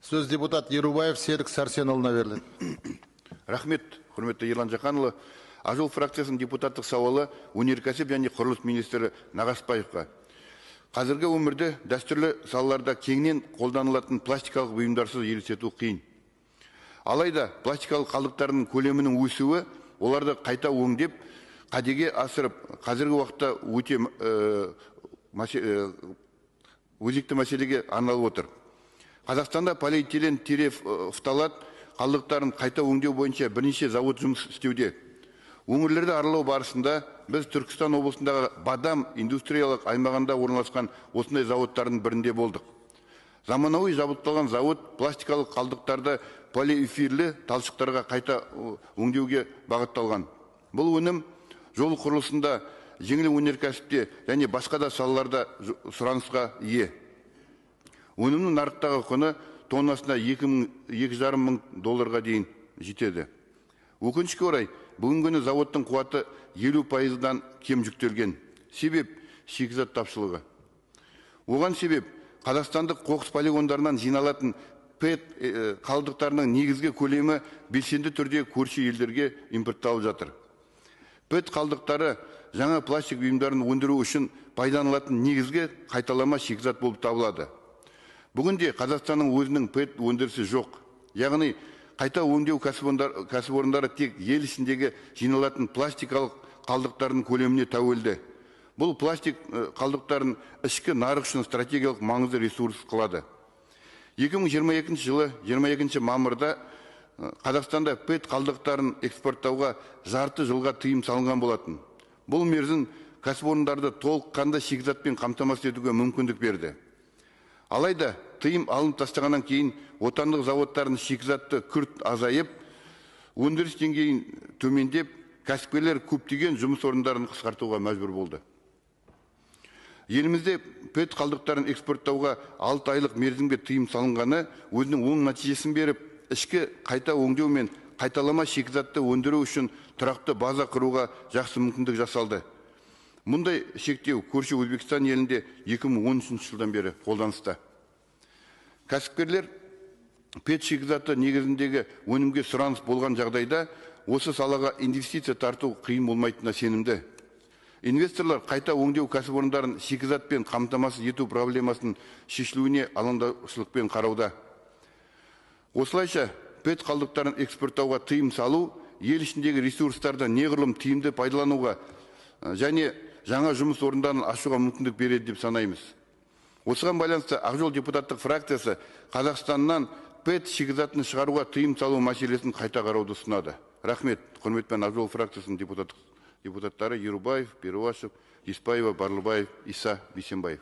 Сөз депутат Ерубаев Серік Сәрсенұлына беріледі. Рахмет, құрметті Ерлан Жақанұлы. Ақ-жол фракциясының депутаттық сауалы өнеркәсіп және құрылыс министрі Нағашбаевқа. Қазіргі өмірде дәстүрлі салаларда кеңінен қолданылатын пластикалық бұйымдарсыз елестету қиын. Алайда пластикалық қалдықтардың көлемінің өсуі, оларды қайта өңдеп, кәдеге асырып, қазіргі уақытта өте өзекті мәселеге арналып отыр. Қазақстанда полиэтилен терефталат қалдықтарын қайта өңдеу бойынша бірнеше завод жұмыс істеуде. Өңірлерді аралау барысында біз Түркістан облысындағы Бадам индустриялық аймағында орналасқан осындай заводтардың бірінде болдық. Заманауи жабдықталған завод пластикалық қалдықтарды полиэфирлі талшықтарға қайта өңдеуге бағытталған. Бұл өнім жол құрылысында, жеңіл өнеркәсіпте және басқа да салаларда сұранысқа ие. Өнімнің нарықтағы құны тоннасына $2,5 мың дейін жетеді. Өкінішке орай, бүгінгі күні заводтың қуаты 50%-дан кем жүктелген. Себеп шикізат тапшылығы. Оған себеп қазақстандық қоқыс полигондарынан жиналатын ПЭТ қалдықтарының негізгі көлемі белсенді түрде көрші елдерге импортталып жатыр. ПЭТ қалдықтары жаңа пластик бұйымдарын өндіру үшін пайдаланылатын негізгі қайталама шикізат болып табылады. Бүгінде Қазақстанның өзінің ПЭТ өндірісі жоқ. Яғни қайта өңдеу кәсіпорындары тек ел ішіндегі жиналатын пластикалық қалдықтардың көлеміне тәуелді. Бұл пластик қалдықтарын ішкі нарық үшін стратегиялық маңызды ресурс қылады. 2022 жылы 22 мамырда Қазақстанда ПЭТ қалдықтарын экспорттауға жарты жылға тыйым салынған болатын. Бұл мерзім кәсіпорындарды толыққанды шикізатпен қамтамасыз етуге мүмкіндік берді. Алайда тыйым алынып тастағаннан кейін отандық заводтардың шикізаты күрт азайып, өндіріс деңгейін төмендеп, кәсіпкерлер көптеген жұмыс орындарын қысқартуға мәжбүр болды. Елімізде ПЭТ қалдықтарын экспорттауға 6 айлық мерзімге тыйым салынғаны өзінің оң нәтижесін беріп, ішкі қайта өңдеу мен қайталама шикізатты өндіру үшін тұрақты база құруға жақсы мүмкіндік жасалды. Мұндай шектеу көрші Өзбекстан елінде 2013 жылдан бері қолданыста. Кәсіпкерлер ПЭТ шикізаты негізіндегі өнімге сұраныс болған жағдайда осы салаға инвестиция тарту қиын болмайтынына сенімді. Инвесторлар қайта өңдеу кәсіпорындарын шикізатпен қамтамасыз ету проблемасын шешілуіне алаңдаушылықпен қарауда. Осылайша ПЭТ қалдықтарын экспорттауға тыйым салу ел ішіндегі ресурстарды неғұрлым тиімді пайдалануға және жаңа жұмыс орындарын ашуға мүмкіндік береді деп санаймыз. Осыған байланысты Ақ-жол депутаттық фракциясы Қазақстаннан ПЭТ шикізатын шығаруға тыйым салу мәселесін қайта қарауды ұсынады. Рахмет, құрметпен Ақ-жол фракциясының депутаттары Ерубаев, Перуашев, Еспаева, Барлыбаев, Иса, Бейсенбаев.